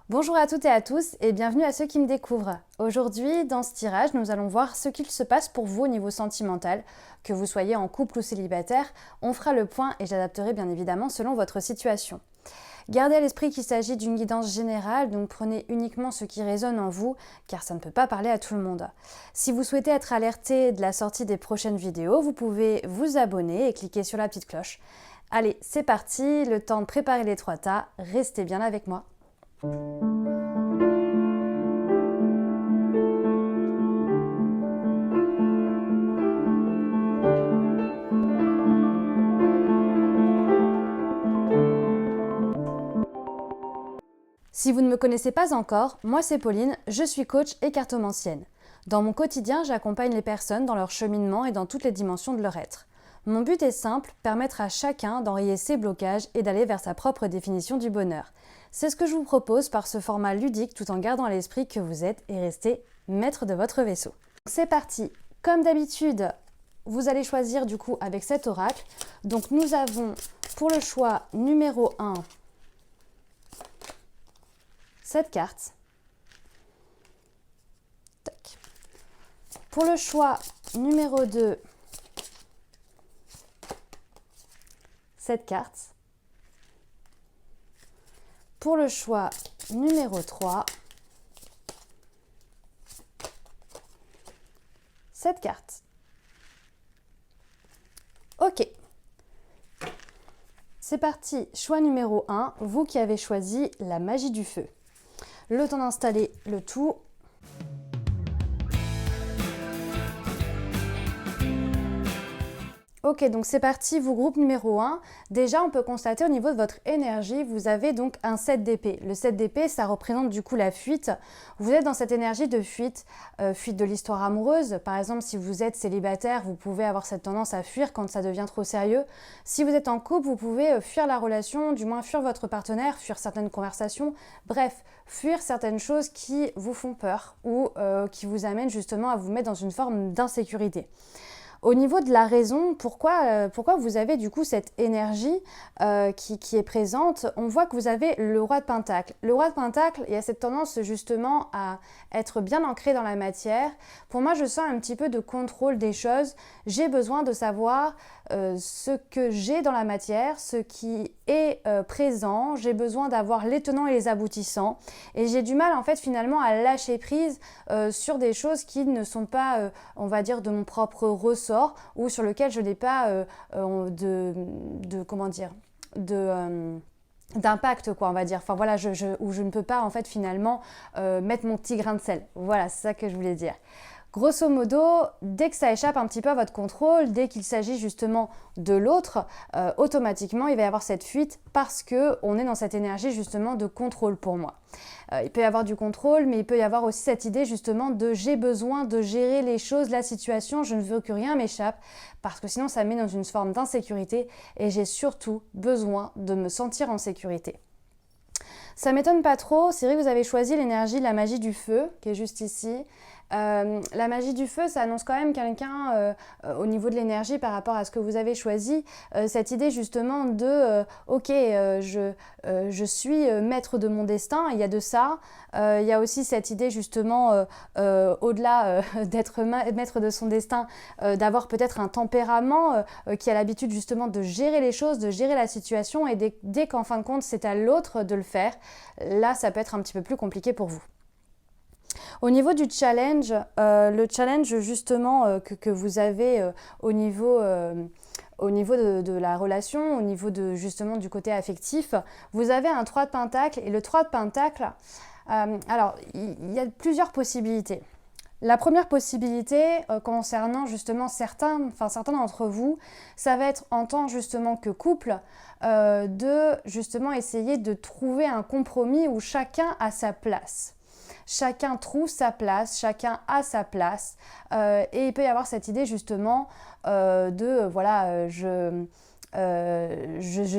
Bonjour à toutes et à tous et bienvenue à ceux qui me découvrent. Aujourd'hui, dans ce tirage, nous allons voir ce qu'il se passe pour vous au niveau sentimental. Que vous soyez en couple ou célibataire, on fera le point et j'adapterai bien évidemment selon votre situation. Gardez à l'esprit qu'il s'agit d'une guidance générale, donc prenez uniquement ce qui résonne en vous, car ça ne peut pas parler à tout le monde. Si vous souhaitez être alerté de la sortie des prochaines vidéos, vous pouvez vous abonner et cliquer sur la petite cloche. Allez, c'est parti, le temps de préparer les 3 tas, restez bien avec moi. Si vous ne me connaissez pas encore, moi c'est Pauline, je suis coach et cartomancienne. Dans mon quotidien, j'accompagne les personnes dans leur cheminement et dans toutes les dimensions de leur être. Mon but est simple, permettre à chacun d'enrayer ses blocages et d'aller vers sa propre définition du bonheur. C'est ce que je vous propose par ce format ludique tout en gardant à l'esprit que vous êtes et restez maître de votre vaisseau. C'est parti. Comme d'habitude, vous allez choisir du coup avec cet oracle. Donc nous avons pour le choix numéro 1 cette carte. Tac. Pour le choix numéro 2, cette carte. Pour le choix numéro 3, cette carte. Ok. C'est parti, choix numéro 1, vous qui avez choisi la magie du feu. Le temps d'installer le tout. Ok, donc c'est parti, vous groupe numéro 1. Déjà, on peut constater au niveau de votre énergie, vous avez donc un 7 d'épée. Le 7 d'épée, ça représente du coup la fuite. Vous êtes dans cette énergie de fuite, fuite de l'histoire amoureuse. Par exemple, si vous êtes célibataire, vous pouvez avoir cette tendance à fuir quand ça devient trop sérieux. Si vous êtes en couple, vous pouvez fuir la relation, du moins fuir votre partenaire, fuir certaines conversations. Bref, fuir certaines choses qui vous font peur ou qui vous amènent justement à vous mettre dans une forme d'insécurité. Au niveau de la raison, pourquoi vous avez du coup cette énergie qui est présente, on voit que vous avez le roi de Pentacle. Le roi de Pentacle, il y a cette tendance justement à être bien ancré dans la matière. Pour moi, je sens un petit peu de contrôle des choses. J'ai besoin de savoir ce que j'ai dans la matière, ce qui est présent. J'ai besoin d'avoir les tenants et les aboutissants. Et j'ai du mal en fait finalement à lâcher prise sur des choses qui ne sont pas, on va dire, de mon propre ressort ou sur lequel je n'ai pas d'impact, quoi, on va dire. Enfin voilà, où je ne peux pas en fait finalement mettre mon petit grain de sel. Voilà, c'est ça que je voulais dire. Grosso modo, dès que ça échappe un petit peu à votre contrôle, dès qu'il s'agit justement de l'autre, automatiquement il va y avoir cette fuite parce qu'on est dans cette énergie justement de contrôle pour moi. Il peut y avoir du contrôle, mais il peut y avoir aussi cette idée justement de j'ai besoin de gérer les choses, la situation, je ne veux que rien m'échappe parce que sinon ça me met dans une forme d'insécurité et j'ai surtout besoin de me sentir en sécurité. Ça m'étonne pas trop, c'est vrai que vous avez choisi l'énergie, la magie du feu qui est juste ici. La magie du feu, ça annonce quand même quelqu'un au niveau de l'énergie par rapport à ce que vous avez choisi. Cette idée justement de je suis maître de mon destin, il y a de ça. Il y a aussi cette idée justement au-delà d'être maître de son destin, d'avoir peut-être un tempérament qui a l'habitude justement de gérer les choses, de gérer la situation et dès qu'en fin de compte c'est à l'autre de le faire, là ça peut être un petit peu plus compliqué pour vous. Au niveau du challenge, le challenge justement que vous avez au niveau de la relation, au niveau de justement du côté affectif, vous avez un 3 de Pentacle et le 3 de Pentacle, alors il y a plusieurs possibilités. La première possibilité concernant justement certains d'entre vous, ça va être en tant justement que couple de justement essayer de trouver un compromis où chacun a sa place. Chacun trouve sa place, chacun a sa place et il peut y avoir cette idée justement je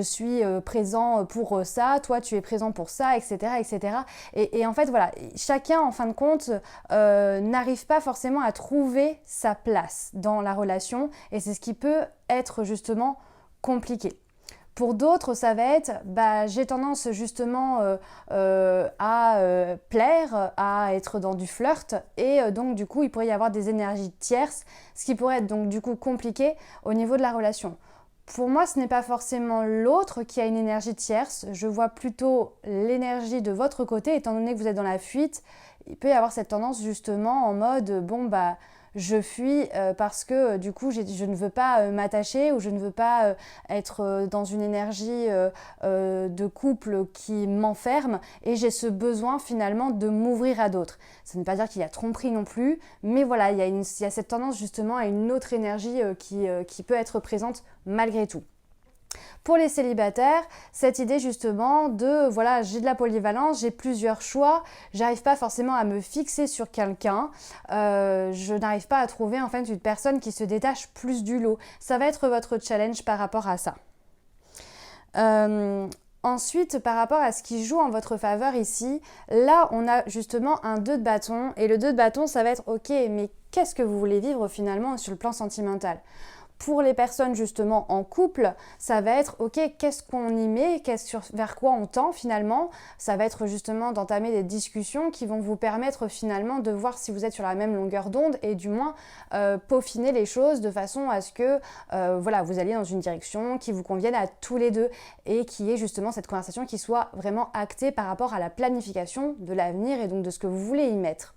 suis présent pour ça, toi tu es présent pour ça, etc. etc. Et en fait voilà, chacun en fin de compte n'arrive pas forcément à trouver sa place dans la relation et c'est ce qui peut être justement compliqué. Pour d'autres, ça va être, j'ai tendance justement à plaire, à être dans du flirt et donc du coup, il pourrait y avoir des énergies tierces, ce qui pourrait être donc du coup compliqué au niveau de la relation. Pour moi, ce n'est pas forcément l'autre qui a une énergie tierce, je vois plutôt l'énergie de votre côté, étant donné que vous êtes dans la fuite, il peut y avoir cette tendance justement en mode, je fuis parce que du coup je ne veux pas m'attacher ou je ne veux pas être dans une énergie de couple qui m'enferme et j'ai ce besoin finalement de m'ouvrir à d'autres. Ça ne veut pas dire qu'il y a tromperie non plus, mais voilà, il y a cette tendance justement à une autre énergie qui peut être présente malgré tout. Pour les célibataires, cette idée justement de voilà, j'ai de la polyvalence, j'ai plusieurs choix, j'arrive pas forcément à me fixer sur quelqu'un, je n'arrive pas à trouver en fait une personne qui se détache plus du lot. Ça va être votre challenge par rapport à ça. Ensuite, par rapport à ce qui joue en votre faveur ici, là on a justement un 2 de bâton et le 2 de bâton ça va être ok, mais qu'est-ce que vous voulez vivre finalement sur le plan sentimental ? Pour les personnes justement en couple, ça va être ok, qu'est-ce qu'on y met, vers quoi on tend finalement. Ça va être justement d'entamer des discussions qui vont vous permettre finalement de voir si vous êtes sur la même longueur d'onde et du moins peaufiner les choses de façon à ce que vous alliez dans une direction qui vous convienne à tous les deux et qui est justement cette conversation qui soit vraiment actée par rapport à la planification de l'avenir et donc de ce que vous voulez y mettre.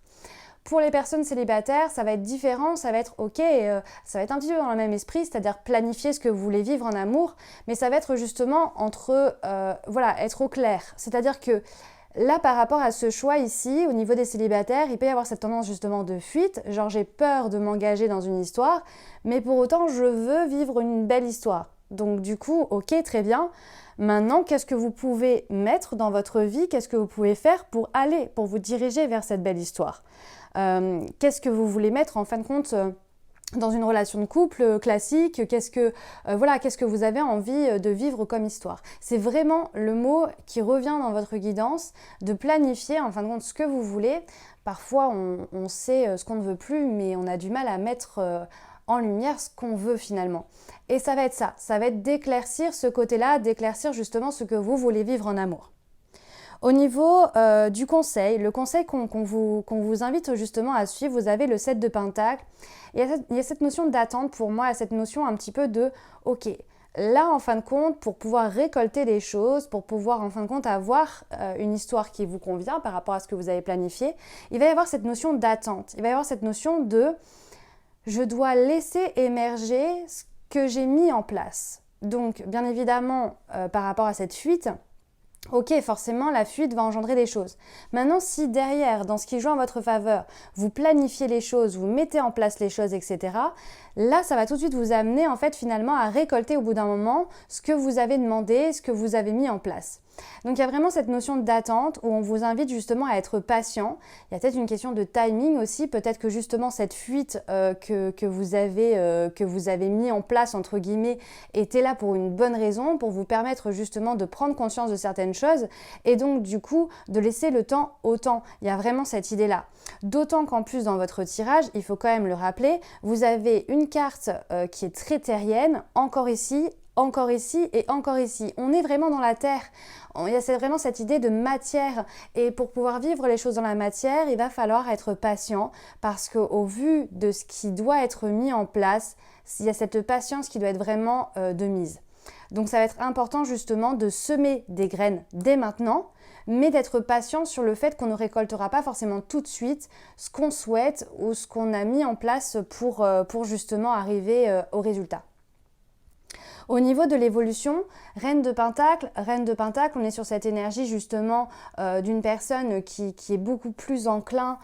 Pour les personnes célibataires, ça va être différent, ça va être ok, ça va être un petit peu dans le même esprit, c'est-à-dire planifier ce que vous voulez vivre en amour, mais ça va être justement être au clair. C'est-à-dire que là, par rapport à ce choix ici, au niveau des célibataires, il peut y avoir cette tendance justement de fuite, genre j'ai peur de m'engager dans une histoire, mais pour autant je veux vivre une belle histoire. Donc du coup, ok, très bien. Maintenant, qu'est-ce que vous pouvez mettre dans votre vie, qu'est-ce que vous pouvez faire pour vous diriger vers cette belle histoire ? Qu'est-ce que vous voulez mettre en fin de compte dans une relation de couple classique, qu'est-ce que vous avez envie de vivre comme histoire. C'est vraiment le mot qui revient dans votre guidance, de planifier en fin de compte ce que vous voulez. Parfois on sait ce qu'on ne veut plus, mais on a du mal à mettre en lumière ce qu'on veut finalement. Et ça va être d'éclaircir ce côté-là, d'éclaircir justement ce que vous voulez vivre en amour. Au niveau du conseil, le conseil qu'on vous invite justement à suivre, vous avez le 7 de Pentacle. Il y a cette notion d'attente pour moi, cette notion un petit peu de « ok ». Là, en fin de compte, pour pouvoir récolter les choses, pour pouvoir en fin de compte avoir une histoire qui vous convient par rapport à ce que vous avez planifié, il va y avoir cette notion d'attente. Il va y avoir cette notion de « je dois laisser émerger ce que j'ai mis en place ». Donc, bien évidemment, par rapport à cette fuite, ok, forcément, la fuite va engendrer des choses. Maintenant, si derrière, dans ce qui joue en votre faveur, vous planifiez les choses, vous mettez en place les choses, etc., là, ça va tout de suite vous amener, en fait, finalement, à récolter au bout d'un moment ce que vous avez demandé, ce que vous avez mis en place. Donc, il y a vraiment cette notion d'attente où on vous invite justement à être patient. Il y a peut-être une question de timing aussi. Peut-être que justement, cette fuite que vous avez mis en place, entre guillemets, était là pour une bonne raison, pour vous permettre justement de prendre conscience de certaines choses et donc, du coup, de laisser le temps au temps. Il y a vraiment cette idée-là. D'autant qu'en plus, dans votre tirage, il faut quand même le rappeler, vous avez une carte qui est très terrienne, encore ici et encore ici. On est vraiment dans la terre. Il y a vraiment cette idée de matière. Et pour pouvoir vivre les choses dans la matière, il va falloir être patient parce qu'au vu de ce qui doit être mis en place, il y a cette patience qui doit être vraiment de mise. Donc ça va être important justement de semer des graines dès maintenant, mais d'être patient sur le fait qu'on ne récoltera pas forcément tout de suite ce qu'on souhaite ou ce qu'on a mis en place pour justement arriver au résultat. Au niveau de l'évolution, Reine de Pentacle, on est sur cette énergie justement d'une personne qui est beaucoup plus enclin,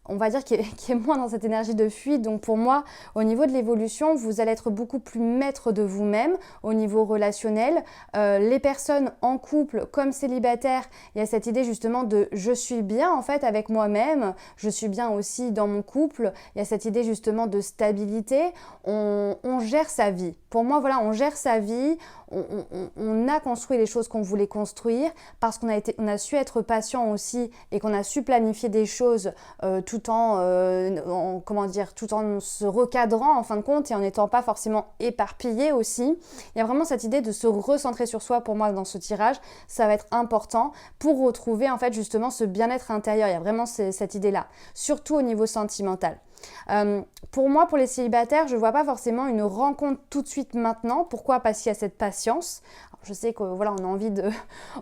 on va dire qui est moins dans cette énergie de fuite. Donc pour moi, au niveau de l'évolution, vous allez être beaucoup plus maître de vous-même au niveau relationnel. Les personnes en couple comme célibataires, il y a cette idée justement de je suis bien en fait avec moi-même, je suis bien aussi dans mon couple. Il y a cette idée justement de stabilité. On gère sa vie. Pour moi, voilà, on gère sa vie, on a construit les choses qu'on voulait construire, parce qu'on a su être patient aussi et qu'on a su planifier des choses tout en se recadrant en fin de compte et en n'étant pas forcément éparpillé aussi. Il y a vraiment cette idée de se recentrer sur soi pour moi dans ce tirage. Ça va être important pour retrouver en fait justement ce bien-être intérieur. Il y a vraiment cette idée-là, surtout au niveau sentimental. Pour moi, pour les célibataires, je ne vois pas forcément une rencontre tout de suite maintenant. Pourquoi? Parce qu'il y a cette patience. Alors, je sais que voilà,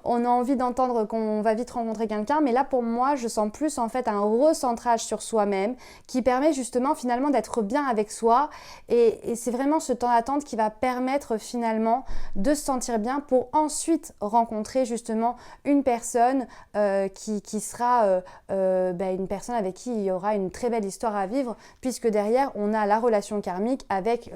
on a envie d'entendre qu'on va vite rencontrer quelqu'un, mais là pour moi, je sens plus en fait un recentrage sur soi-même qui permet justement finalement d'être bien avec soi et c'est vraiment ce temps d'attente qui va permettre finalement de se sentir bien pour ensuite rencontrer justement une personne qui sera une personne avec qui il y aura une très belle histoire à vivre, puisque derrière on a la relation karmique avec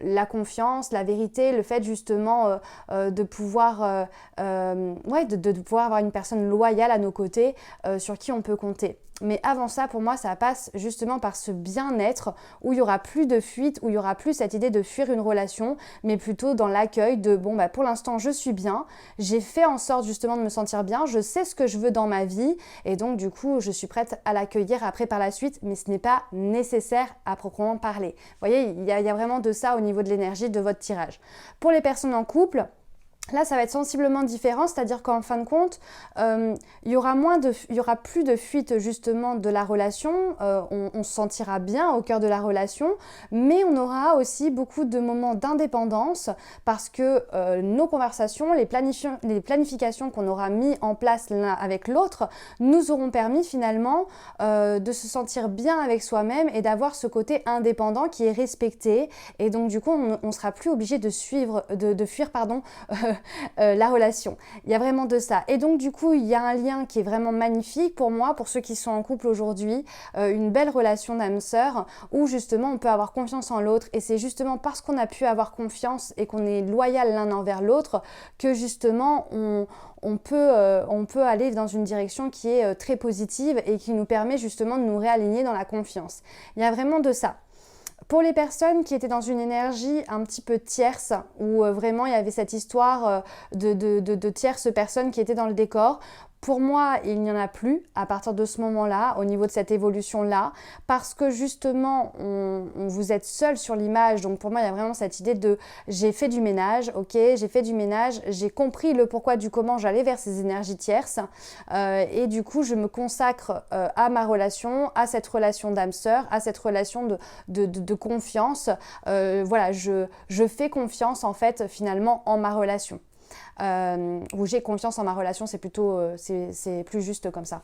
la confiance, la vérité, le fait justement de pouvoir de pouvoir avoir une personne loyale à nos côtés sur qui on peut compter. Mais avant ça, pour moi, ça passe justement par ce bien-être où il n'y aura plus de fuite, où il n'y aura plus cette idée de fuir une relation, mais plutôt dans l'accueil de pour l'instant, je suis bien, j'ai fait en sorte justement de me sentir bien, je sais ce que je veux dans ma vie et donc du coup, je suis prête à l'accueillir après par la suite, mais ce n'est pas nécessaire à proprement parler. Vous voyez, il y a vraiment de ça au niveau de l'énergie de votre tirage. Pour les personnes en couple, là, ça va être sensiblement différent, c'est-à-dire qu'en fin de compte, il y aura plus de fuite justement de la relation, on se sentira bien au cœur de la relation, mais on aura aussi beaucoup de moments d'indépendance parce que nos conversations, les planifications qu'on aura mis en place l'un avec l'autre, nous auront permis finalement de se sentir bien avec soi-même et d'avoir ce côté indépendant qui est respecté. Et donc du coup, on sera plus obligé de fuir la relation. Il y a vraiment de ça. Et donc du coup, il y a un lien qui est vraiment magnifique pour moi, pour ceux qui sont en couple aujourd'hui, une belle relation d'âme-sœur où justement on peut avoir confiance en l'autre et c'est justement parce qu'on a pu avoir confiance et qu'on est loyal l'un envers l'autre que justement on peut aller dans une direction qui est très positive et qui nous permet justement de nous réaligner dans la confiance. Il y a vraiment de ça. Pour les personnes qui étaient dans une énergie un petit peu tierce, où vraiment il y avait cette histoire de tierces personnes qui étaient dans le décor, pour moi, il n'y en a plus à partir de ce moment-là, au niveau de cette évolution-là, parce que justement, vous êtes seul sur l'image. Donc pour moi, il y a vraiment cette idée de j'ai fait du ménage, ok, j'ai fait du ménage, j'ai compris le pourquoi du comment j'allais vers ces énergies tierces. Et du coup, je me consacre à ma relation, à cette relation d'âme-sœur, à cette relation de confiance. Je fais confiance en fait finalement en ma relation. Où j'ai confiance en ma relation, c'est plutôt, c'est plus juste comme ça.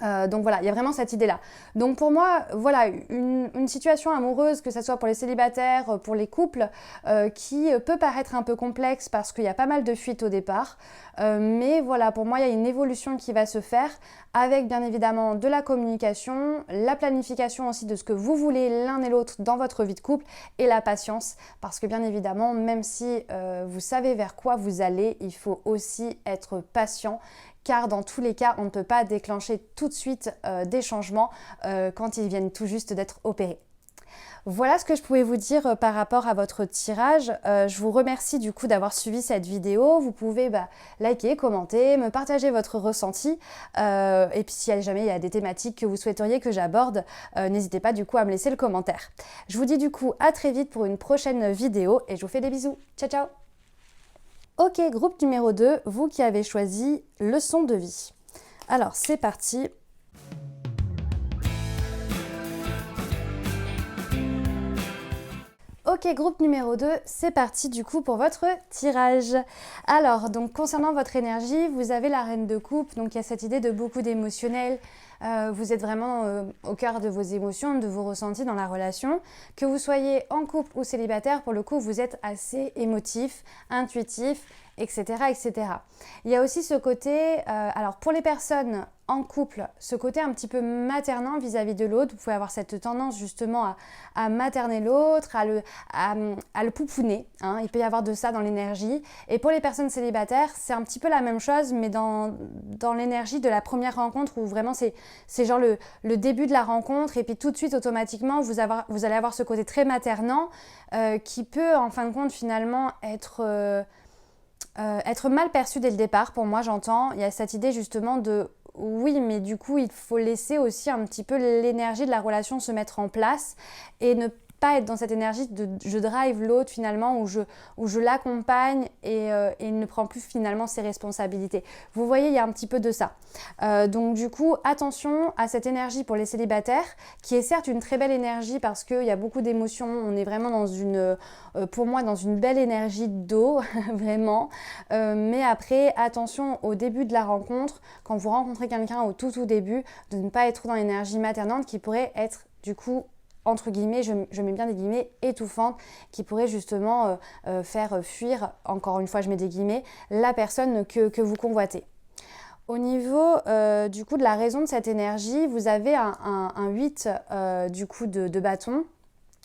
Donc voilà, il y a vraiment cette idée-là. Donc pour moi, voilà, une situation amoureuse, que ce soit pour les célibataires, pour les couples, qui peut paraître un peu complexe parce qu'il y a pas mal de fuites au départ. Mais voilà, pour moi, il y a une évolution qui va se faire avec bien évidemment de la communication, la planification aussi de ce que vous voulez l'un et l'autre dans votre vie de couple et la patience. Parce que bien évidemment, même si vous savez vers quoi vous allez, il faut aussi être patient. Car dans tous les cas, on ne peut pas déclencher tout de suite des changements quand ils viennent tout juste d'être opérés. Voilà ce que je pouvais vous dire par rapport à votre tirage. Je vous remercie du coup d'avoir suivi cette vidéo. Vous pouvez liker, commenter, me partager votre ressenti. Et puis si jamais il y a des thématiques que vous souhaiteriez que j'aborde, n'hésitez pas du coup à me laisser le commentaire. Je vous dis du coup à très vite pour une prochaine vidéo et je vous fais des bisous. Ciao ciao! Ok, groupe numéro 2, vous qui avez choisi leçon de vie. Alors, c'est parti. Ok, groupe numéro 2, c'est parti du coup pour votre tirage. Alors, donc concernant votre énergie, vous avez la reine de coupe, donc il y a cette idée de beaucoup d'émotionnel. Vous êtes vraiment au cœur de vos émotions, de vos ressentis dans la relation. Que vous soyez en couple ou célibataire, pour le coup, vous êtes assez émotif, intuitif, etc., etc. Il y a aussi ce côté, alors pour les personnes en couple, ce côté un petit peu maternant vis-à-vis de l'autre. Vous pouvez avoir cette tendance justement à materner l'autre, à le pouponner. Hein. Il peut y avoir de ça dans l'énergie. Et pour les personnes célibataires, c'est un petit peu la même chose, mais dans l'énergie de la première rencontre où vraiment c'est genre le début de la rencontre et puis tout de suite automatiquement vous allez avoir ce côté très maternant qui peut en fin de compte finalement être être mal perçu dès le départ, pour moi j'entends, il y a cette idée justement de oui, mais du coup il faut laisser aussi un petit peu l'énergie de la relation se mettre en place et ne pas être dans cette énergie de je drive l'autre finalement, où je l'accompagne et il ne prend plus finalement ses responsabilités. Vous voyez, il y a un petit peu de ça. Donc du coup, attention à cette énergie pour les célibataires, qui est certes une très belle énergie parce qu'il y a beaucoup d'émotions, on est vraiment dans une, pour moi, dans une belle énergie d'eau, vraiment. Mais après, attention au début de la rencontre, quand vous rencontrez quelqu'un au tout début, de ne pas être dans l'énergie maternante qui pourrait être du coup entre guillemets, je mets bien des guillemets, étouffante, qui pourrait justement faire fuir, encore une fois je mets des guillemets, la personne que vous convoitez. Au niveau du coup de la raison de cette énergie, vous avez un 8 du coup de bâton.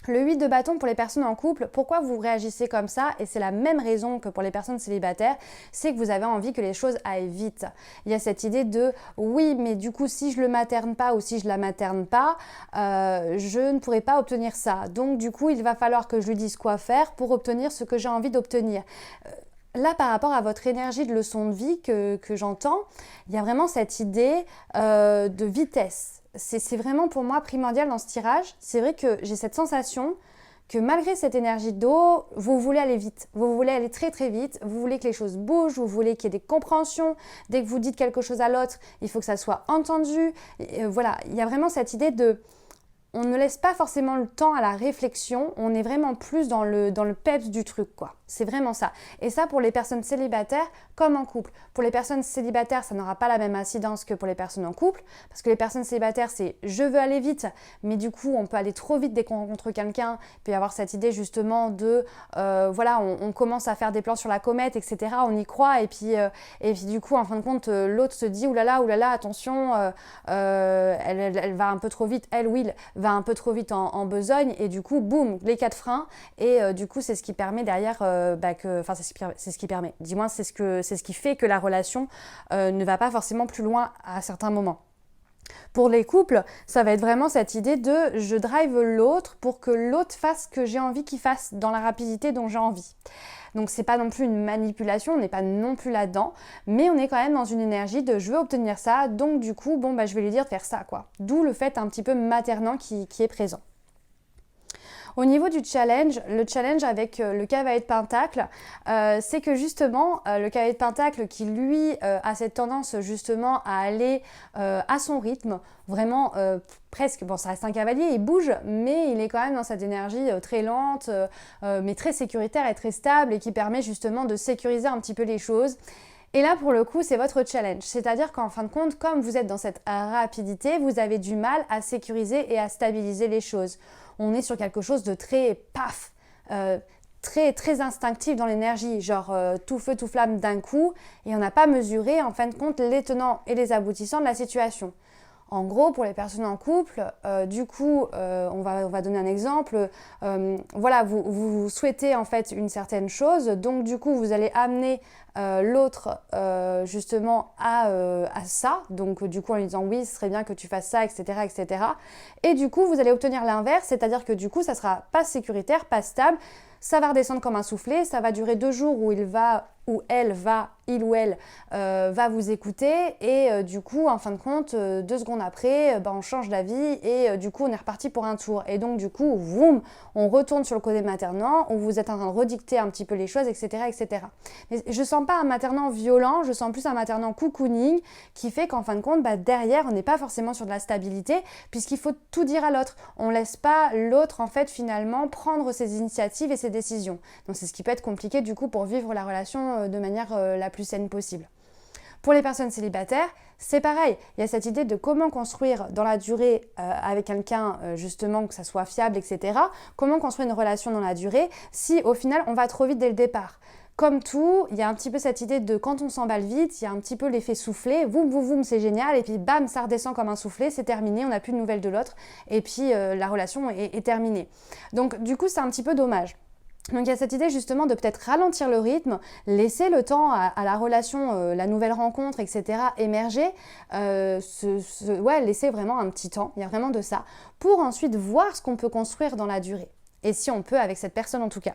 Le 8 de bâton pour les personnes en couple, pourquoi vous réagissez comme ça? Et c'est la même raison que pour les personnes célibataires, c'est que vous avez envie que les choses aillent vite. Il y a cette idée de oui, mais du coup, si je le materne pas ou si je la materne pas, je ne pourrai pas obtenir ça. Donc du coup, il va falloir que je lui dise quoi faire pour obtenir ce que j'ai envie d'obtenir. Là, par rapport à votre énergie de leçon de vie que j'entends, il y a vraiment cette idée de vitesse. C'est vraiment pour moi primordial dans ce tirage. C'est vrai que j'ai cette sensation que malgré cette énergie d'eau, vous voulez aller vite. Vous voulez aller très vite. Vous voulez que les choses bougent. Vous voulez qu'il y ait des compréhensions. Dès que vous dites quelque chose à l'autre, il faut que ça soit entendu. Voilà, il y a vraiment cette idée de... On ne laisse pas forcément le temps à la réflexion, on est vraiment plus dans le peps du truc, quoi. C'est vraiment ça. Et ça pour les personnes célibataires comme en couple. Pour les personnes célibataires, ça n'aura pas la même incidence que pour les personnes en couple, parce que les personnes célibataires, c'est je veux aller vite, mais du coup, on peut aller trop vite dès qu'on rencontre quelqu'un. Il peut y avoir cette idée justement de, voilà, on commence à faire des plans sur la comète, etc. On y croit, et puis du coup, en fin de compte, l'autre se dit, oulala, attention, elle va un peu trop vite, elle, Will, va un peu trop vite en besogne, et du coup, boum, les 4 freins, et du coup, c'est ce qui permet derrière c'est ce qui permet, dis-moi, c'est ce qui fait que la relation ne va pas forcément plus loin à certains moments. Pour les couples, ça va être vraiment cette idée de je drive l'autre pour que l'autre fasse ce que j'ai envie qu'il fasse dans la rapidité dont j'ai envie. Donc c'est pas non plus une manipulation, on n'est pas non plus là-dedans, mais on est quand même dans une énergie de je veux obtenir ça, donc du coup, bon bah je vais lui dire de faire ça, quoi. D'où le fait un petit peu maternant qui est présent. Au niveau du challenge, le challenge avec le cavalier de Pentacle, c'est que justement, le cavalier de Pentacle qui lui a cette tendance justement à aller à son rythme, vraiment presque, bon ça reste un cavalier, il bouge, mais il est quand même dans cette énergie très lente, mais très sécuritaire et très stable et qui permet justement de sécuriser un petit peu les choses. Et là, pour le coup, c'est votre challenge. C'est-à-dire qu'en fin de compte, comme vous êtes dans cette rapidité, vous avez du mal à sécuriser et à stabiliser les choses. On est sur quelque chose de très paf, très instinctif dans l'énergie, genre tout feu, tout flamme d'un coup, et on n'a pas mesuré, en fin de compte, les tenants et les aboutissants de la situation. En gros, pour les personnes en couple, du coup, on va donner un exemple. Voilà, vous souhaitez en fait une certaine chose, donc du coup, vous allez amener l'autre justement à ça. Donc du coup, en lui disant oui, ce serait bien que tu fasses ça, etc., etc. Et du coup, vous allez obtenir l'inverse, c'est-à-dire que du coup, ça sera pas sécuritaire, pas stable. Ça va redescendre comme un soufflet. Ça va durer 2 jours où il ou elle va vous écouter et du coup en fin de compte 2 secondes après on change d'avis et du coup on est reparti pour un tour et donc du coup voum, on retourne sur le côté maternant où vous êtes en train de redicter un petit peu les choses, etc. Mais je sens pas un maternant violent, je sens plus un maternant cocooning qui fait qu'en fin de compte derrière on n'est pas forcément sur de la stabilité puisqu'il faut tout dire à l'autre, on laisse pas l'autre en fait finalement prendre ses initiatives et ses décisions, donc c'est ce qui peut être compliqué du coup pour vivre la relation de manière la plus saine possible. Pour les personnes célibataires, c'est pareil. Il y a cette idée de comment construire dans la durée avec quelqu'un, justement, que ça soit fiable, etc. Comment construire une relation dans la durée si au final on va trop vite dès le départ. Comme tout, il y a un petit peu cette idée de quand on s'emballe vite, il y a un petit peu l'effet soufflé, voum, c'est génial, et puis bam, ça redescend comme un soufflé, c'est terminé, on n'a plus de nouvelles de l'autre, et puis la relation est terminée. Donc du coup, c'est un petit peu dommage. Donc il y a cette idée justement de peut-être ralentir le rythme, laisser le temps à la relation, la nouvelle rencontre, etc. émerger, laisser vraiment un petit temps, il y a vraiment de ça, pour ensuite voir ce qu'on peut construire dans la durée. Et si on peut avec cette personne en tout cas.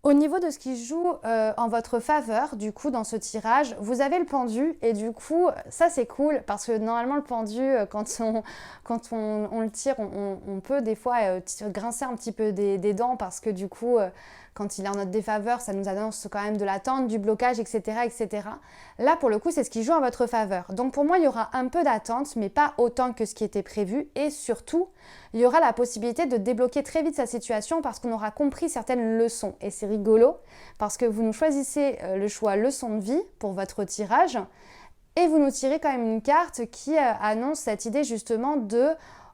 Au niveau de ce qui se joue en votre faveur, du coup, dans ce tirage, vous avez le pendu et du coup, ça c'est cool parce que normalement le pendu, quand on le tire, on peut des fois grincer un petit peu des dents parce que du coup, quand il est en notre défaveur, ça nous annonce quand même de l'attente, du blocage, etc., etc. Là, pour le coup, c'est ce qui joue en votre faveur. Donc pour moi, il y aura un peu d'attente, mais pas autant que ce qui était prévu et surtout, il y aura la possibilité de débloquer très vite sa situation parce qu'on aura compris certaines leçons. Et c'est rigolo parce que vous nous choisissez le choix leçon de vie pour votre tirage et vous nous tirez quand même une carte qui annonce cette idée justement de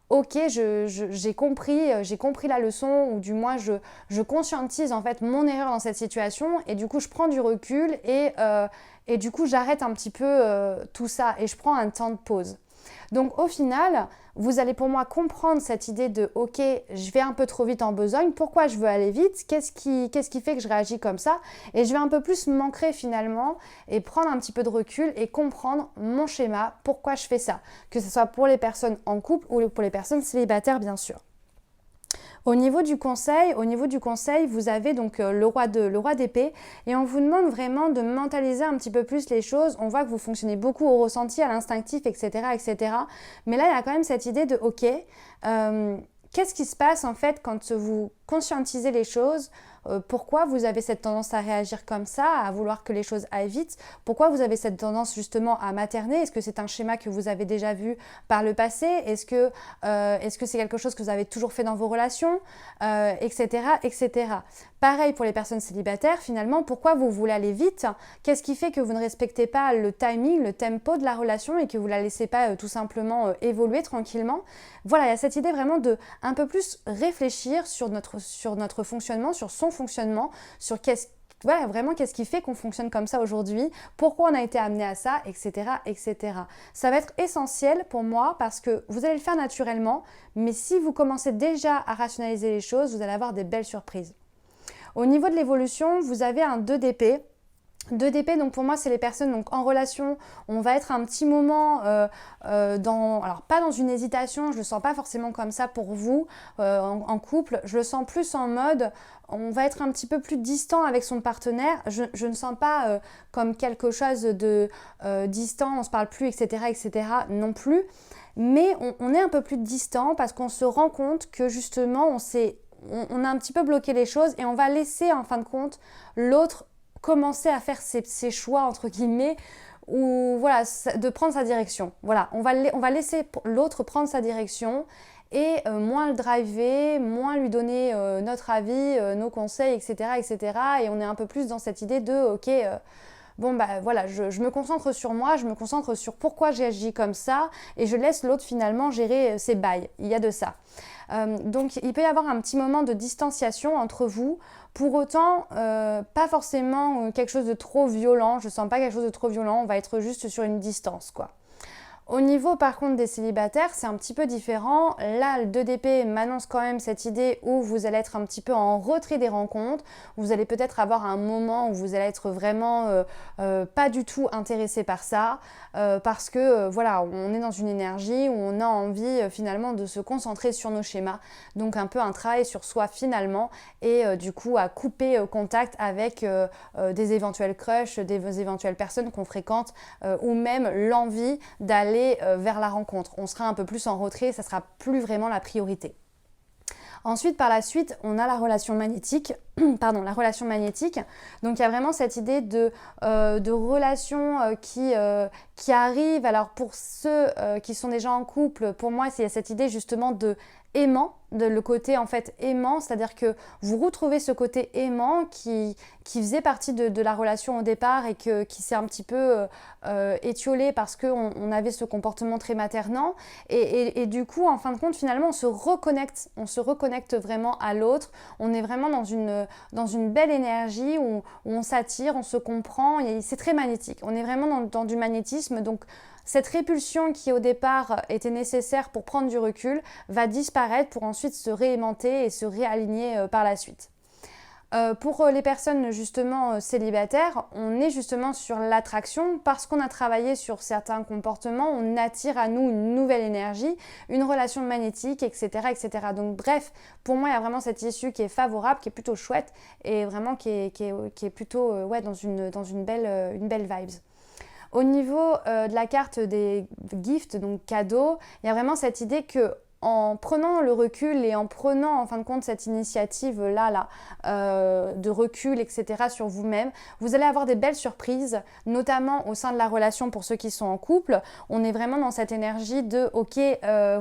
ok, j'ai compris la leçon ou du moins je conscientise en fait mon erreur dans cette situation et du coup je prends du recul et du coup j'arrête un petit peu tout ça et je prends un temps de pause. Donc au final, vous allez pour moi comprendre cette idée de ok, je vais un peu trop vite en besogne, pourquoi je veux aller vite, qu'est-ce qui fait que je réagis comme ça et je vais un peu plus m'ancrer finalement et prendre un petit peu de recul et comprendre mon schéma, pourquoi je fais ça, que ce soit pour les personnes en couple ou pour les personnes célibataires bien sûr. Au niveau du conseil, vous avez donc le roi d'épée et on vous demande vraiment de mentaliser un petit peu plus les choses. On voit que vous fonctionnez beaucoup au ressenti, à l'instinctif, etc., etc. Mais là, il y a quand même cette idée de ok, qu'est-ce qui se passe en fait quand vous conscientisez les choses? Pourquoi vous avez cette tendance à réagir comme ça, à vouloir que les choses aillent vite? Pourquoi vous avez cette tendance justement à materner? Est-ce que c'est un schéma que vous avez déjà vu par le passé? Est-ce que c'est quelque chose que vous avez toujours fait dans vos relations? Etc., etc. Pareil pour les personnes célibataires, finalement, pourquoi vous voulez aller vite? Qu'est-ce qui fait que vous ne respectez pas le timing, le tempo de la relation et que vous ne la laissez pas tout simplement évoluer tranquillement? Voilà, il y a cette idée vraiment de un peu plus réfléchir sur notre fonctionnement, sur son fonctionnement, sur vraiment qu'est-ce qui fait qu'on fonctionne comme ça aujourd'hui, pourquoi on a été amené à ça, etc., etc. Ça va être essentiel pour moi parce que vous allez le faire naturellement, mais si vous commencez déjà à rationaliser les choses, vous allez avoir des belles surprises. Au niveau de l'évolution, vous avez un 2 d'épée. 2 d'épée, donc pour moi, c'est les personnes donc, en relation. On va être un petit moment alors pas dans une hésitation, je le sens pas forcément comme ça pour vous en couple. Je le sens plus en mode, on va être un petit peu plus distant avec son partenaire. Je ne sens pas comme quelque chose de distant, on se parle plus, etc., etc. non plus. Mais on est un peu plus distant parce qu'on se rend compte que justement, on a un petit peu bloqué les choses et on va laisser en fin de compte l'autre commencer à faire ses choix entre guillemets ou voilà, de prendre sa direction. Voilà, on va laisser l'autre prendre sa direction et moins le driver, moins lui donner notre avis, nos conseils, etc., etc. Et on est un peu plus dans cette idée de ok, bon bah voilà, je me concentre sur moi, je me concentre sur pourquoi j'ai agi comme ça et je laisse l'autre finalement gérer ses bails. Il y a de ça. Donc il peut y avoir un petit moment de distanciation entre vous. Pour autant, pas forcément quelque chose de trop violent. Je sens pas quelque chose de trop violent. On va être juste sur une distance, quoi. Au niveau par contre des célibataires, c'est un petit peu différent. Là, le 2 d'épée m'annonce quand même cette idée où vous allez être un petit peu en retrait des rencontres. Vous allez peut-être avoir un moment où vous allez être vraiment pas du tout intéressé par ça parce que voilà, on est dans une énergie où on a envie finalement de se concentrer sur nos schémas. Donc un peu un travail sur soi finalement et du coup à couper contact avec des éventuels crushs, des éventuelles personnes qu'on fréquente ou même l'envie d'aller vers la rencontre. On sera un peu plus en retrait, ça sera plus vraiment la priorité. Ensuite, par la suite, on a la relation magnétique. La relation magnétique. Donc, il y a vraiment cette idée de relation qui arrive. Alors, pour ceux qui sont déjà en couple, pour moi, il y a cette idée justement de aimant, le côté en fait aimant, c'est-à-dire que vous retrouvez ce côté aimant qui faisait partie de la relation au départ et qui s'est un petit peu étiolé parce qu'on avait ce comportement très maternant et du coup en fin de compte finalement on se reconnecte vraiment à l'autre, on est vraiment dans une belle énergie où on s'attire, on se comprend, et c'est très magnétique, on est vraiment dans du magnétisme. Donc cette répulsion qui au départ était nécessaire pour prendre du recul va disparaître pour ensuite se réaimanter et se réaligner par la suite. Pour les personnes justement célibataires, on est justement sur l'attraction parce qu'on a travaillé sur certains comportements, on attire à nous une nouvelle énergie, une relation magnétique, etc., etc. Donc bref, pour moi, il y a vraiment cette issue qui est favorable, qui est plutôt chouette et vraiment qui est plutôt dans une belle vibes. Au niveau de la carte des gifts, donc cadeaux, il y a vraiment cette idée que en prenant le recul et en prenant en fin de compte cette initiative-là de recul, etc. sur vous-même, vous allez avoir des belles surprises, notamment au sein de la relation pour ceux qui sont en couple. On est vraiment dans cette énergie de « ok,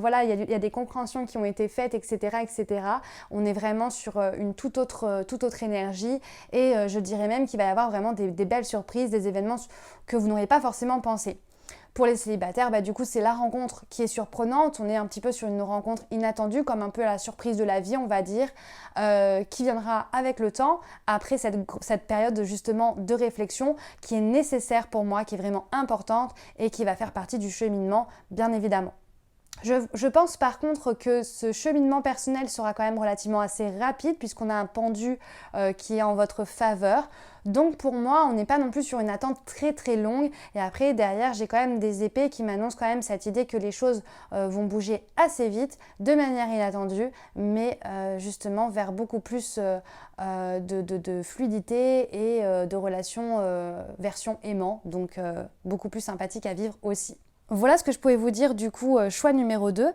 voilà, il y a des compréhensions qui ont été faites, etc. etc. » On est vraiment sur une toute autre énergie et je dirais même qu'il va y avoir vraiment des belles surprises, des événements que vous n'auriez pas forcément pensé. Pour les célibataires, du coup, c'est la rencontre qui est surprenante. On est un petit peu sur une rencontre inattendue, comme un peu la surprise de la vie, on va dire, qui viendra avec le temps, après cette période justement de réflexion qui est nécessaire pour moi, qui est vraiment importante et qui va faire partie du cheminement, bien évidemment. Je pense par contre que ce cheminement personnel sera quand même relativement assez rapide puisqu'on a un pendu qui est en votre faveur. Donc pour moi, on n'est pas non plus sur une attente très très longue. Et après, derrière, j'ai quand même des épées qui m'annoncent quand même cette idée que les choses vont bouger assez vite, de manière inattendue, mais justement vers beaucoup plus de fluidité et de relations version aimant. Donc beaucoup plus sympathique à vivre aussi. Voilà ce que je pouvais vous dire du coup, choix numéro 2.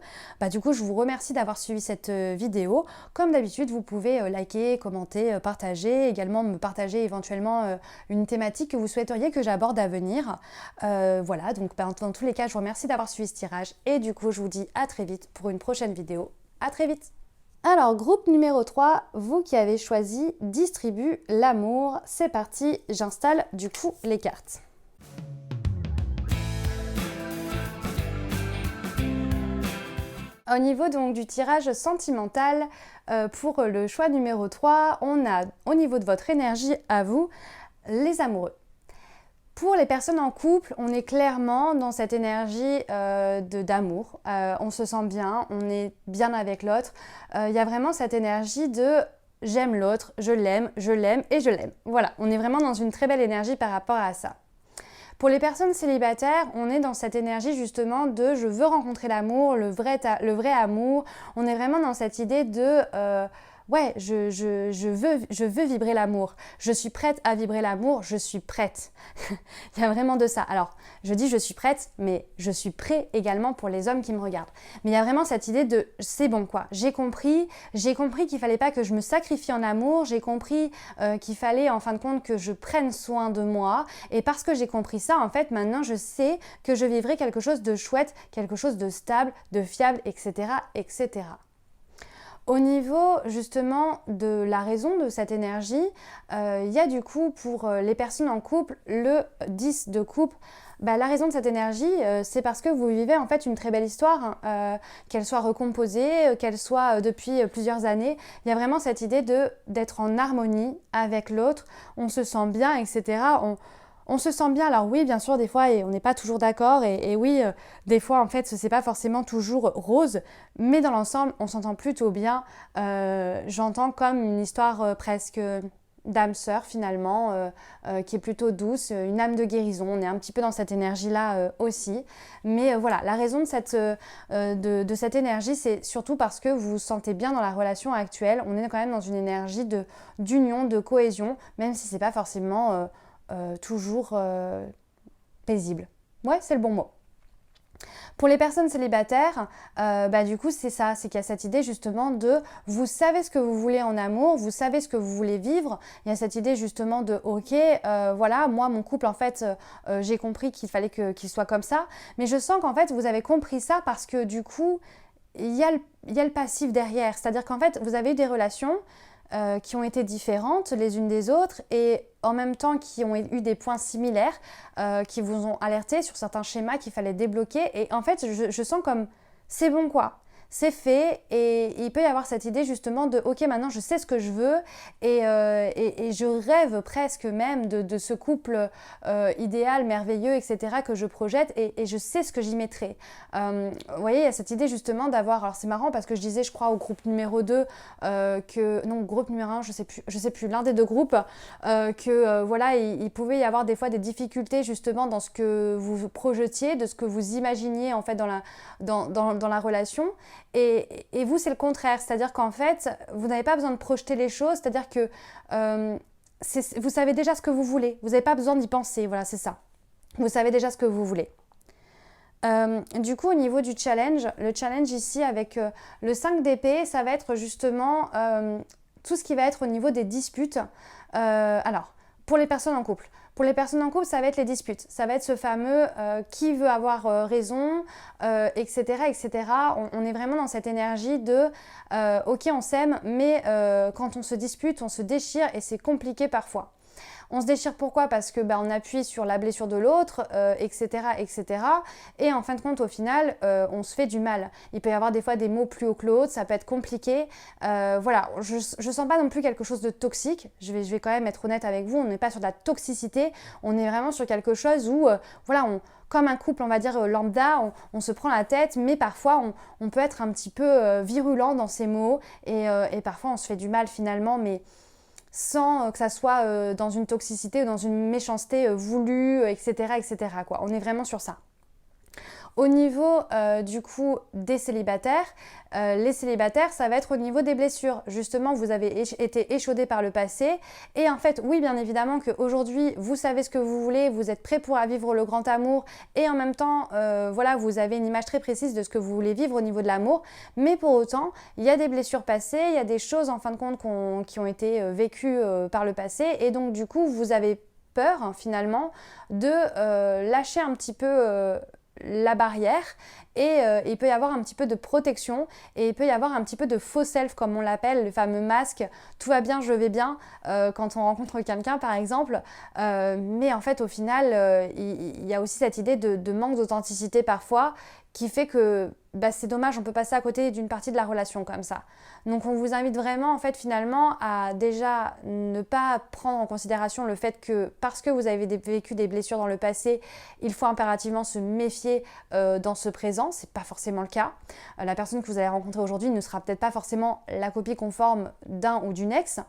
Du coup, je vous remercie d'avoir suivi cette vidéo. Comme d'habitude, vous pouvez liker, commenter, partager, également me partager éventuellement une thématique que vous souhaiteriez que j'aborde à venir. Voilà, donc dans tous les cas, je vous remercie d'avoir suivi ce tirage et du coup, je vous dis à très vite pour une prochaine vidéo. À très vite! Alors, groupe numéro 3, vous qui avez choisi Distribue l'amour. C'est parti, j'installe du coup les cartes. Au niveau donc du tirage sentimental, pour le choix numéro 3, on a au niveau de votre énergie à vous, les amoureux. Pour les personnes en couple, on est clairement dans cette énergie d'amour. On se sent bien, on est bien avec l'autre. Il y a vraiment cette énergie de j'aime l'autre, je l'aime et je l'aime. Voilà, on est vraiment dans une très belle énergie par rapport à ça. Pour les personnes célibataires, on est dans cette énergie justement de je veux rencontrer l'amour, le vrai amour. On est vraiment dans cette idée de ouais, je veux vibrer l'amour. Je suis prête à vibrer l'amour, je suis prête. Il y a vraiment de ça. Alors, je dis je suis prête, mais je suis prêt également pour les hommes qui me regardent. Mais il y a vraiment cette idée de c'est bon quoi. J'ai compris qu'il fallait pas que je me sacrifie en amour, j'ai compris qu'il fallait en fin de compte que je prenne soin de moi. Et parce que j'ai compris ça, en fait, maintenant je sais que je vivrai quelque chose de chouette, quelque chose de stable, de fiable, etc., etc. Au niveau justement de la raison de cette énergie, il y a du coup pour les personnes en couple, le 10 de coupe. La raison de cette énergie, c'est parce que vous vivez en fait une très belle histoire, qu'elle soit recomposée, qu'elle soit depuis plusieurs années. Il y a vraiment cette idée d'être en harmonie avec l'autre, on se sent bien, etc. On se sent bien, alors oui, bien sûr, des fois, et on n'est pas toujours d'accord, et oui, des fois, en fait, c'est pas forcément toujours rose, mais dans l'ensemble, on s'entend plutôt bien. J'entends comme une histoire presque d'âme sœur, finalement, qui est plutôt douce, une âme de guérison. On est un petit peu dans cette énergie-là aussi. Mais voilà, la raison de cette énergie, c'est surtout parce que vous vous sentez bien dans la relation actuelle. On est quand même dans une énergie d'union, de cohésion, même si c'est pas forcément... toujours paisible. Ouais, c'est le bon mot. Pour les personnes célibataires, du coup, c'est ça, c'est qu'il y a cette idée justement de vous savez ce que vous voulez en amour, vous savez ce que vous voulez vivre. Il y a cette idée justement de ok, voilà, moi, mon couple, en fait, j'ai compris qu'il fallait qu'il soit comme ça. Mais je sens qu'en fait, vous avez compris ça parce que du coup, il y a le passif derrière. C'est-à-dire qu'en fait, vous avez eu des relations qui ont été différentes les unes des autres et en même temps qui ont eu des points similaires, qui vous ont alerté sur certains schémas qu'il fallait débloquer. Et en fait, je sens comme c'est bon quoi. c'est fait et il peut y avoir cette idée justement de ok maintenant je sais ce que je veux et je rêve presque même de ce couple idéal, merveilleux, etc. que je projette et je sais ce que j'y mettrai. Vous voyez, il y a cette idée justement d'avoir, alors c'est marrant parce que je disais je crois au groupe numéro 2 non groupe numéro 1 je sais plus l'un des deux groupes voilà il pouvait y avoir des fois des difficultés justement dans ce que vous projetiez, de ce que vous imaginiez en fait dans la relation. Et vous, c'est le contraire. C'est-à-dire qu'en fait, vous n'avez pas besoin de projeter les choses. C'est-à-dire que vous savez déjà ce que vous voulez. Vous n'avez pas besoin d'y penser. Voilà, c'est ça. Vous savez déjà ce que vous voulez. Du coup, au niveau du challenge, le challenge ici avec le 5 d'épée, ça va être justement tout ce qui va être au niveau des disputes. Alors, pour les personnes en couple. Pour les personnes en couple, ça va être les disputes. Ça va être ce fameux qui veut avoir raison, etc. etc. On est vraiment dans cette énergie de ok, on s'aime, mais quand on se dispute, on se déchire et c'est compliqué parfois. On se déchire pourquoi? Parce que on appuie sur la blessure de l'autre, etc., etc. Et en fin de compte, au final, on se fait du mal. Il peut y avoir des fois des mots plus hauts que l'autre, ça peut être compliqué. Voilà, je sens pas non plus quelque chose de toxique. Je vais quand même être honnête avec vous, on n'est pas sur de la toxicité, on est vraiment sur quelque chose où, voilà, comme un couple, on va dire lambda, on se prend la tête, mais parfois on peut être un petit peu virulent dans ses mots et parfois on se fait du mal finalement, mais sans que ça soit dans une toxicité ou dans une méchanceté voulue, etc., etc., quoi. On est vraiment sur ça. Au niveau du coup des célibataires, les célibataires, ça va être au niveau des blessures. Justement, vous avez été échaudé par le passé et en fait, oui, bien évidemment qu'aujourd'hui, vous savez ce que vous voulez, vous êtes prêt pour vivre le grand amour et en même temps, voilà, vous avez une image très précise de ce que vous voulez vivre au niveau de l'amour. Mais pour autant, il y a des blessures passées, il y a des choses en fin de compte qui ont été vécues par le passé et donc du coup, vous avez peur finalement de lâcher un petit peu la barrière et il peut y avoir un petit peu de protection et il peut y avoir un petit peu de faux self comme on l'appelle, le fameux masque tout va bien, je vais bien quand on rencontre quelqu'un par exemple mais en fait au final il y a aussi cette idée de manque d'authenticité parfois qui fait que c'est dommage, on peut passer à côté d'une partie de la relation comme ça. Donc on vous invite vraiment en fait finalement à déjà ne pas prendre en considération le fait que parce que vous avez vécu des blessures dans le passé, il faut impérativement se méfier dans ce présent, c'est pas forcément le cas. La personne que vous allez rencontrer aujourd'hui ne sera peut-être pas forcément la copie conforme d'un ou d'une ex.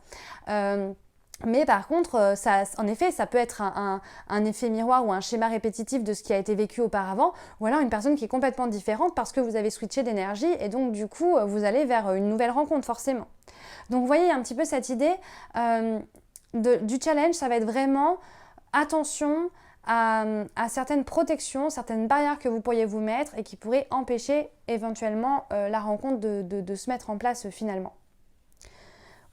Mais par contre, ça, en effet, ça peut être un effet miroir ou un schéma répétitif de ce qui a été vécu auparavant, ou alors une personne qui est complètement différente parce que vous avez switché d'énergie et donc du coup, vous allez vers une nouvelle rencontre forcément. Donc vous voyez un petit peu cette idée du challenge, ça va être vraiment attention à certaines protections, certaines barrières que vous pourriez vous mettre et qui pourraient empêcher éventuellement la rencontre de se mettre en place finalement.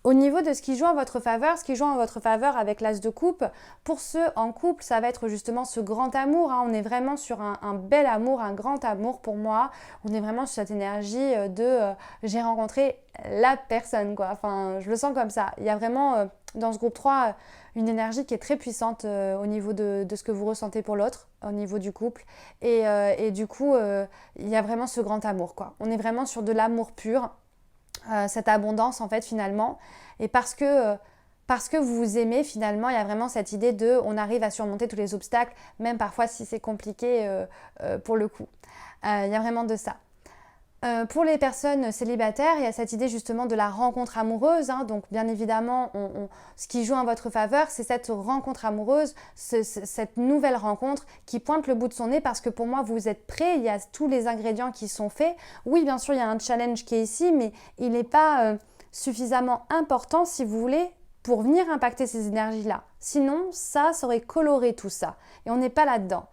Au niveau de ce qui joue en votre faveur, ce qui joue en votre faveur avec l'as de coupe, pour ceux en couple, ça va être justement ce grand amour. On est vraiment sur un bel amour, un grand amour pour moi. On est vraiment sur cette énergie de j'ai rencontré la personne, quoi. Enfin, je le sens comme ça. Il y a vraiment dans ce groupe 3 une énergie qui est très puissante au niveau de ce que vous ressentez pour l'autre, au niveau du couple. Et du coup, il y a vraiment ce grand amour, quoi. On est vraiment sur de l'amour pur. Cette abondance en fait finalement et parce que vous vous aimez finalement il y a vraiment cette idée de on arrive à surmonter tous les obstacles même parfois si c'est compliqué pour le coup il y a vraiment de ça. Pour les personnes célibataires, il y a cette idée justement de la rencontre amoureuse. Donc bien évidemment, ce qui joue en votre faveur, c'est cette rencontre amoureuse, cette nouvelle rencontre qui pointe le bout de son nez parce que pour moi, vous êtes prêts, il y a tous les ingrédients qui sont faits. Oui, bien sûr, il y a un challenge qui est ici, mais il n'est pas suffisamment important, si vous voulez, pour venir impacter ces énergies-là. Sinon, ça aurait coloré tout ça. Et on n'est pas là-dedans.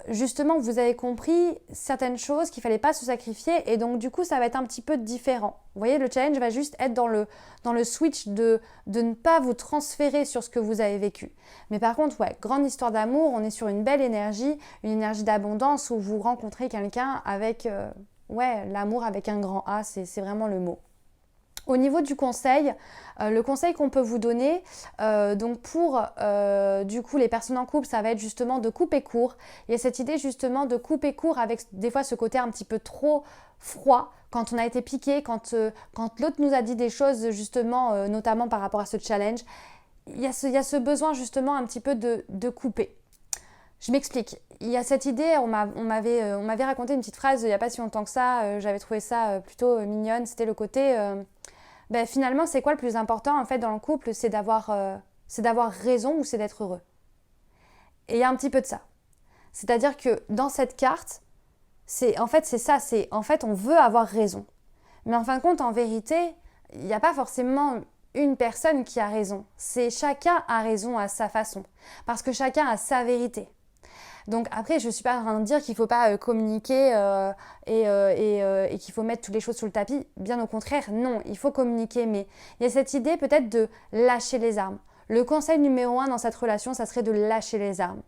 Justement, vous avez compris certaines choses qu'il ne fallait pas se sacrifier et donc du coup, ça va être un petit peu différent. Vous voyez, le challenge va juste être dans le switch de ne pas vous transférer sur ce que vous avez vécu. Mais par contre, ouais, grande histoire d'amour, on est sur une belle énergie, une énergie d'abondance où vous rencontrez quelqu'un avec, l'amour avec un grand A, c'est vraiment le mot. Au niveau du conseil, le conseil qu'on peut vous donner, donc pour du coup les personnes en couple, ça va être justement de couper court. Il y a cette idée justement de couper court avec des fois ce côté un petit peu trop froid quand on a été piqué, quand l'autre nous a dit des choses justement, notamment par rapport à ce challenge. Il y a ce besoin justement un petit peu de couper. Je m'explique. Il y a cette idée, on m'avait raconté une petite phrase il n'y a pas si longtemps que ça, j'avais trouvé ça plutôt mignonne, c'était le côté... finalement, c'est quoi le plus important en fait dans le couple? C'est d'avoir raison ou c'est d'être heureux. Et il y a un petit peu de ça. C'est-à-dire que dans cette carte, c'est ça, on veut avoir raison. Mais en fin de compte, en vérité, il n'y a pas forcément une personne qui a raison. C'est chacun a raison à sa façon. Parce que chacun a sa vérité. Donc après, je ne suis pas en train de dire qu'il ne faut pas communiquer et qu'il faut mettre toutes les choses sous le tapis. Bien au contraire, non, il faut communiquer. Mais il y a cette idée peut-être de lâcher les armes. Le conseil numéro 1 dans cette relation, ça serait de lâcher les armes.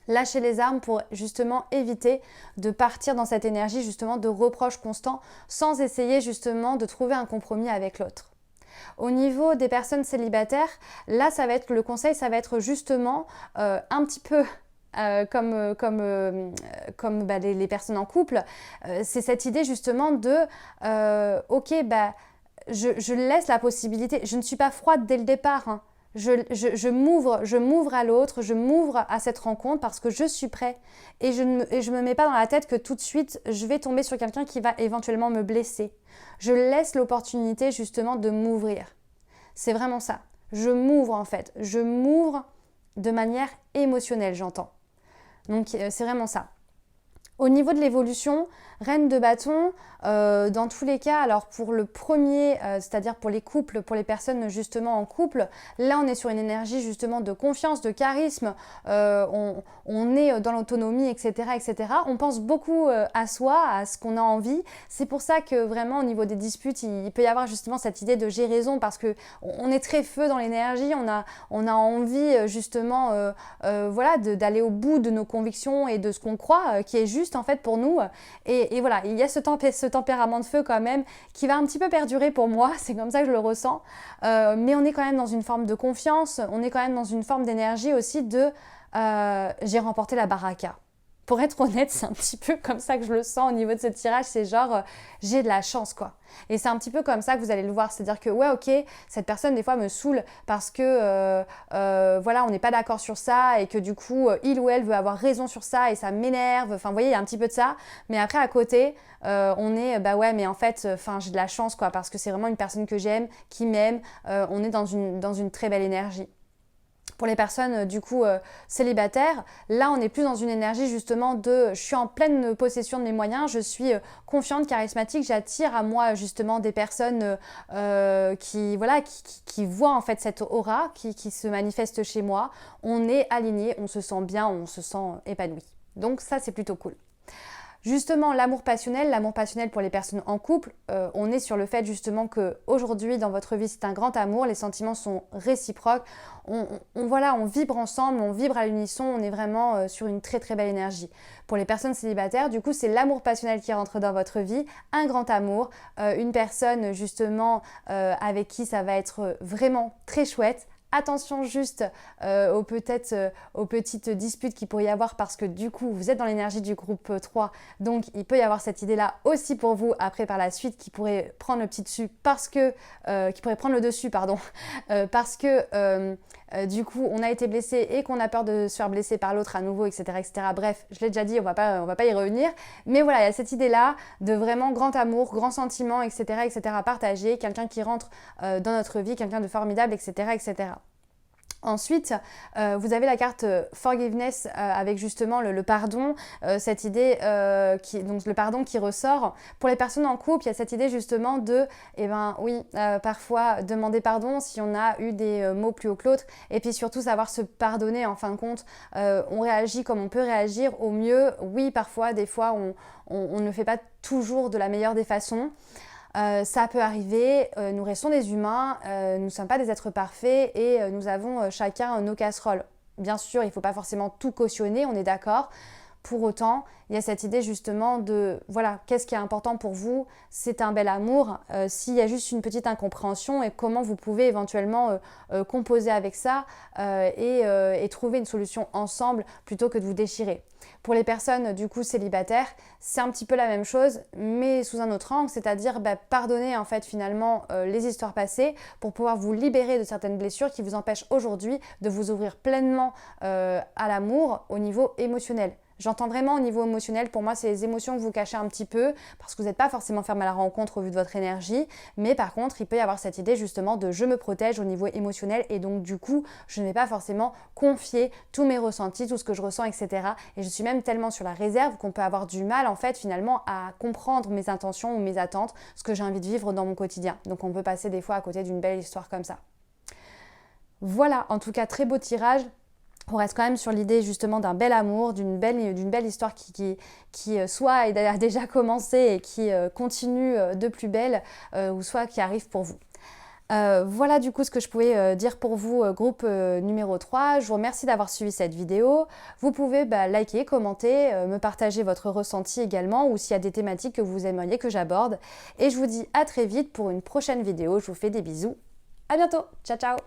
Lâcher les armes pour justement éviter de partir dans cette énergie justement de reproche constant sans essayer justement de trouver un compromis avec l'autre. Au niveau des personnes célibataires, là, le conseil, ça va être justement un petit peu comme les personnes en couple, c'est cette idée justement de je laisse la possibilité, je ne suis pas froide dès le départ, hein. Je m'ouvre à l'autre, je m'ouvre à cette rencontre parce que je suis prêt et je me mets pas dans la tête que tout de suite je vais tomber sur quelqu'un qui va éventuellement me blesser. Je laisse l'opportunité justement de m'ouvrir. C'est vraiment ça. Je m'ouvre en fait. Je m'ouvre de manière émotionnelle, j'entends. Donc c'est vraiment ça. Au niveau de l'évolution, reine de bâton, dans tous les cas, alors pour le premier, c'est-à-dire pour les couples, pour les personnes justement en couple, là on est sur une énergie justement de confiance, de charisme, on est dans l'autonomie, etc., etc. On pense beaucoup à soi, à ce qu'on a envie. C'est pour ça que vraiment au niveau des disputes, il peut y avoir justement cette idée de j'ai raison parce que on est très feu dans l'énergie, on a envie justement d'aller au bout de nos convictions et de ce qu'on croit qui est juste en fait pour nous. Et voilà, il y a ce tempérament de feu quand même qui va un petit peu perdurer pour moi, c'est comme ça que je le ressens. Mais on est quand même dans une forme de confiance, on est quand même dans une forme d'énergie aussi de j'ai remporté la baraka. Pour être honnête, c'est un petit peu comme ça que je le sens au niveau de ce tirage, c'est genre j'ai de la chance quoi. Et c'est un petit peu comme ça que vous allez le voir, c'est-à-dire que ouais ok, cette personne des fois me saoule parce que on n'est pas d'accord sur ça et que du coup il ou elle veut avoir raison sur ça et ça m'énerve, enfin vous voyez il y a un petit peu de ça, mais après à côté on est mais en fait j'ai de la chance quoi parce que c'est vraiment une personne que j'aime, qui m'aime, on est dans une très belle énergie. Pour les personnes du coup célibataires, là on est plus dans une énergie justement de je suis en pleine possession de mes moyens, je suis confiante, charismatique, j'attire à moi justement des personnes qui voient en fait cette aura qui se manifeste chez moi. On est aligné, on se sent bien, on se sent épanoui. Donc ça c'est plutôt cool. Justement, l'amour passionnel pour les personnes en couple, on est sur le fait justement qu'aujourd'hui dans votre vie c'est un grand amour, les sentiments sont réciproques, on vibre ensemble, on vibre à l'unisson, on est vraiment sur une très très belle énergie. Pour les personnes célibataires, du coup c'est l'amour passionnel qui rentre dans votre vie, un grand amour, une personne justement avec qui ça va être vraiment très chouette. Attention juste aux petites disputes qu'il pourrait y avoir parce que du coup vous êtes dans l'énergie du groupe 3, donc il peut y avoir cette idée là aussi pour vous après par la suite qui pourrait prendre le dessus parce que du coup on a été blessé et qu'on a peur de se faire blesser par l'autre à nouveau, etc., etc. Bref, je l'ai déjà dit, on va pas y revenir, mais voilà, il y a cette idée là de vraiment grand amour, grand sentiment, etc., etc. partagé, quelqu'un qui rentre dans notre vie, quelqu'un de formidable, etc., etc. Ensuite, vous avez la carte Forgiveness avec justement le pardon, cette idée donc le pardon qui ressort. Pour les personnes en couple, il y a cette idée justement de, parfois demander pardon si on a eu des mots plus hauts que l'autre et puis surtout savoir se pardonner en fin de compte. On réagit comme on peut réagir au mieux. Oui, parfois, des fois, on ne fait pas toujours de la meilleure des façons. Ça peut arriver, nous restons des humains, nous ne sommes pas des êtres parfaits et nous avons chacun nos casseroles. Bien sûr, il ne faut pas forcément tout cautionner, on est d'accord. Pour autant, il y a cette idée justement de, voilà, qu'est-ce qui est important pour vous? C'est un bel amour. S'il y a juste une petite incompréhension et comment vous pouvez éventuellement composer avec ça et trouver une solution ensemble plutôt que de vous déchirer. Pour les personnes du coup célibataires, c'est un petit peu la même chose, mais sous un autre angle, c'est-à-dire pardonner en fait finalement les histoires passées pour pouvoir vous libérer de certaines blessures qui vous empêchent aujourd'hui de vous ouvrir pleinement à l'amour au niveau émotionnel. J'entends vraiment au niveau émotionnel, pour moi c'est les émotions que vous cachez un petit peu parce que vous n'êtes pas forcément fermé à la rencontre au vu de votre énergie, mais par contre il peut y avoir cette idée justement de je me protège au niveau émotionnel et donc du coup je ne vais pas forcément confier tous mes ressentis, tout ce que je ressens, etc. Et je suis même tellement sur la réserve qu'on peut avoir du mal en fait finalement à comprendre mes intentions ou mes attentes, ce que j'ai envie de vivre dans mon quotidien. Donc on peut passer des fois à côté d'une belle histoire comme ça. Voilà, en tout cas très beau tirage. On reste quand même sur l'idée justement d'un bel amour, d'une belle histoire qui soit a déjà commencé et qui continue de plus belle ou soit qui arrive pour vous. Voilà du coup ce que je pouvais dire pour vous, groupe numéro 3. Je vous remercie d'avoir suivi cette vidéo. Vous pouvez liker, commenter, me partager votre ressenti également ou s'il y a des thématiques que vous aimeriez que j'aborde. Et je vous dis à très vite pour une prochaine vidéo. Je vous fais des bisous. À bientôt. Ciao, ciao.